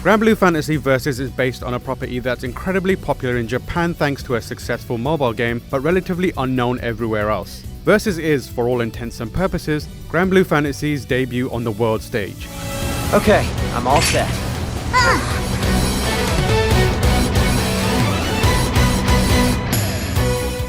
Granblue Fantasy Versus is based on a property that's incredibly popular in Japan thanks to a successful mobile game, but relatively unknown everywhere else. Versus is, for all intents and purposes, Granblue Fantasy's debut on the world stage. Okay, I'm all set.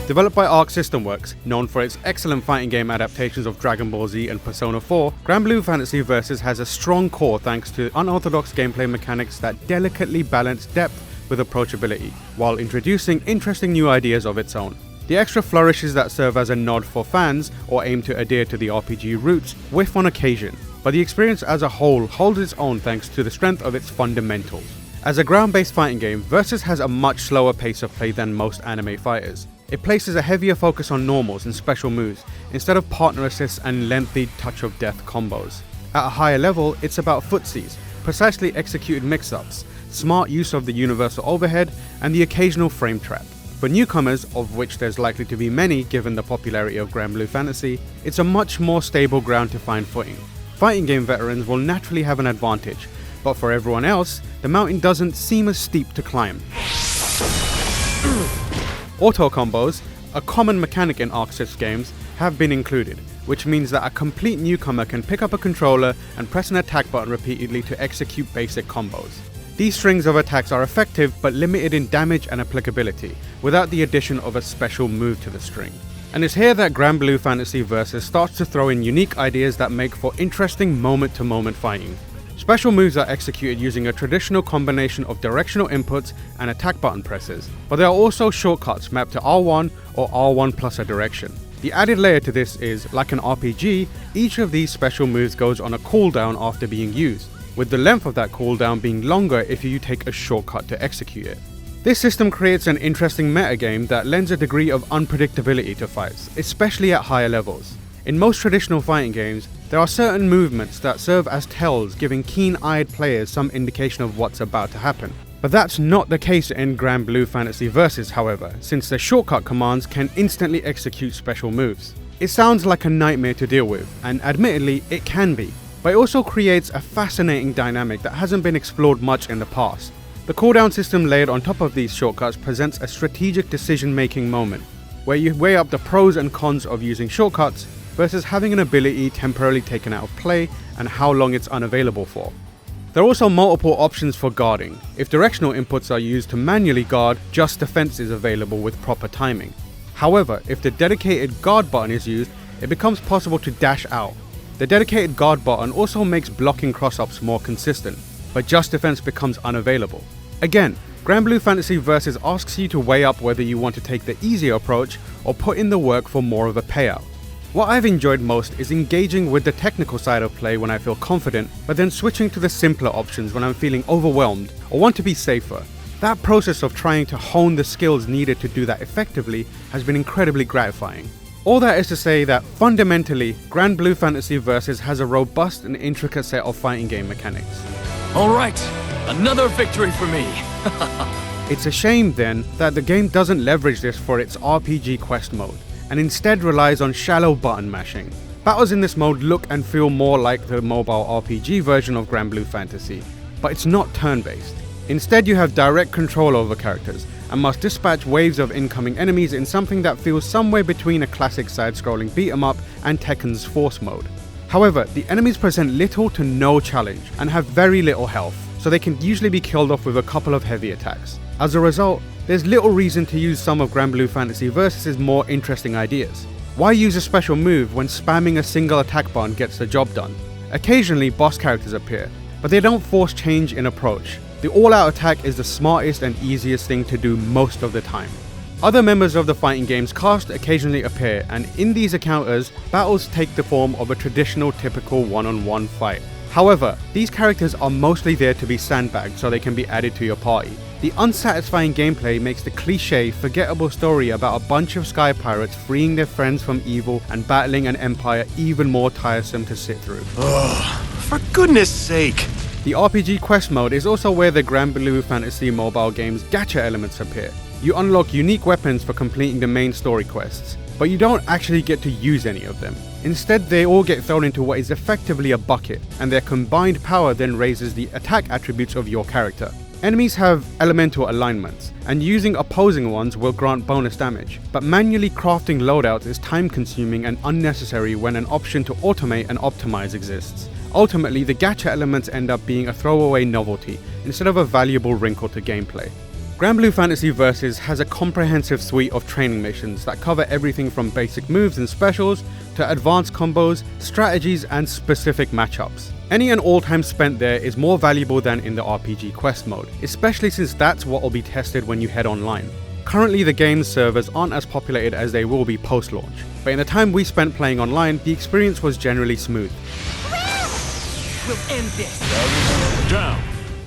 Developed by Arc System Works, known for its excellent fighting game adaptations of Dragon Ball Z and Persona 4, Granblue Fantasy Versus has a strong core thanks to unorthodox gameplay mechanics that delicately balance depth with approachability, while introducing interesting new ideas of its own. The extra flourishes that serve as a nod for fans, or aim to adhere to the RPG roots, whiff on occasion, but the experience as a whole holds its own thanks to the strength of its fundamentals. As a ground-based fighting game, Versus has a much slower pace of play than most anime fighters. It places a heavier focus on normals and special moves, instead of partner assists and lengthy touch of death combos. At a higher level, it's about footsies, precisely executed mix-ups, smart use of the universal overhead, and the occasional frame trap. For newcomers, of which there's likely to be many given the popularity of Granblue Fantasy, it's a much more stable ground to find footing. Fighting game veterans will naturally have an advantage, but for everyone else, the mountain doesn't seem as steep to climb. Auto combos, a common mechanic in Arc Sys games, have been included, which means that a complete newcomer can pick up a controller and press an attack button repeatedly to execute basic combos. These strings of attacks are effective but limited in damage and applicability, without the addition of a special move to the string. And it's here that Granblue Fantasy Versus starts to throw in unique ideas that make for interesting moment-to-moment fighting. Special moves are executed using a traditional combination of directional inputs and attack button presses, but there are also shortcuts mapped to R1 or R1 plus a direction. The added layer to this is, like an RPG, each of these special moves goes on a cooldown after being used, with the length of that cooldown being longer if you take a shortcut to execute it. This system creates an interesting metagame that lends a degree of unpredictability to fights, especially at higher levels. In most traditional fighting games, there are certain movements that serve as tells, giving keen-eyed players some indication of what's about to happen. But that's not the case in Granblue Fantasy Versus, however, since the shortcut commands can instantly execute special moves. It sounds like a nightmare to deal with, and admittedly, it can be, but it also creates a fascinating dynamic that hasn't been explored much in the past. The cooldown system layered on top of these shortcuts presents a strategic decision-making moment, where you weigh up the pros and cons of using shortcuts versus having an ability temporarily taken out of play and how long it's unavailable for. There are also multiple options for guarding. If directional inputs are used to manually guard, just defense is available with proper timing. However, if the dedicated guard button is used, it becomes possible to dash out. The dedicated guard button also makes blocking cross-ups more consistent, but just defense becomes unavailable. Again, Granblue Fantasy Versus asks you to weigh up whether you want to take the easier approach or put in the work for more of a payout. What I've enjoyed most is engaging with the technical side of play when I feel confident, but then switching to the simpler options when I'm feeling overwhelmed or want to be safer. That process of trying to hone the skills needed to do that effectively has been incredibly gratifying. All that is to say that fundamentally, Granblue Fantasy Versus has a robust and intricate set of fighting game mechanics. Alright, another victory for me! It's a shame then that the game doesn't leverage this for its RPG quest mode, and instead relies on shallow button mashing. Battles in this mode look and feel more like the mobile RPG version of Granblue Fantasy, but it's not turn-based. Instead, you have direct control over characters, and must dispatch waves of incoming enemies in something that feels somewhere between a classic side-scrolling beat-em-up and Tekken's Force mode. However, the enemies present little to no challenge, and have very little health, so they can usually be killed off with a couple of heavy attacks. As a result, there's little reason to use some of Granblue Fantasy Versus' more interesting ideas. Why use a special move when spamming a single attack button gets the job done? Occasionally, boss characters appear, but they don't force change in approach. The all-out attack is the smartest and easiest thing to do most of the time. Other members of the fighting game's cast occasionally appear, and in these encounters, battles take the form of a traditional typical one-on-one fight. However, these characters are mostly there to be sandbagged so they can be added to your party. The unsatisfying gameplay makes the cliché, forgettable story about a bunch of sky pirates freeing their friends from evil and battling an empire even more tiresome to sit through. Ugh, for goodness sake! The RPG quest mode is also where the Granblue Fantasy mobile game's gacha elements appear. You unlock unique weapons for completing the main story quests, but you don't actually get to use any of them. Instead, they all get thrown into what is effectively a bucket, and their combined power then raises the attack attributes of your character. Enemies have elemental alignments, and using opposing ones will grant bonus damage, but manually crafting loadouts is time consuming and unnecessary when an option to automate and optimize exists. Ultimately, the gacha elements end up being a throwaway novelty instead of a valuable wrinkle to gameplay. Granblue Fantasy Versus has a comprehensive suite of training missions that cover everything from basic moves and specials to advanced combos, strategies, and specific matchups. Any and all time spent there is more valuable than in the RPG quest mode, especially since that's what will be tested when you head online. Currently, the game's servers aren't as populated as they will be post-launch, but in the time we spent playing online, the experience was generally smooth. We'll end this. Down.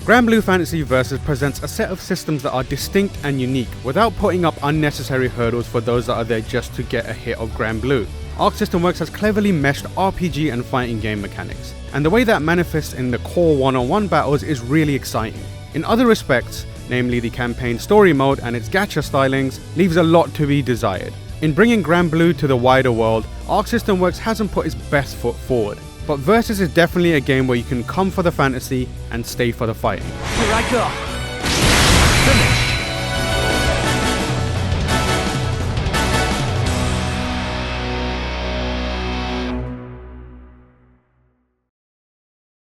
Granblue Fantasy Versus presents a set of systems that are distinct and unique without putting up unnecessary hurdles for those that are there just to get a hit of Granblue. Arc System Works has cleverly meshed RPG and fighting game mechanics, and the way that manifests in the core one-on-one battles is really exciting. In other respects, namely the campaign story mode and its gacha stylings, leaves a lot to be desired. In bringing Granblue to the wider world, Arc System Works hasn't put its best foot forward, but Versus is definitely a game where you can come for the fantasy and stay for the fighting. Here I go.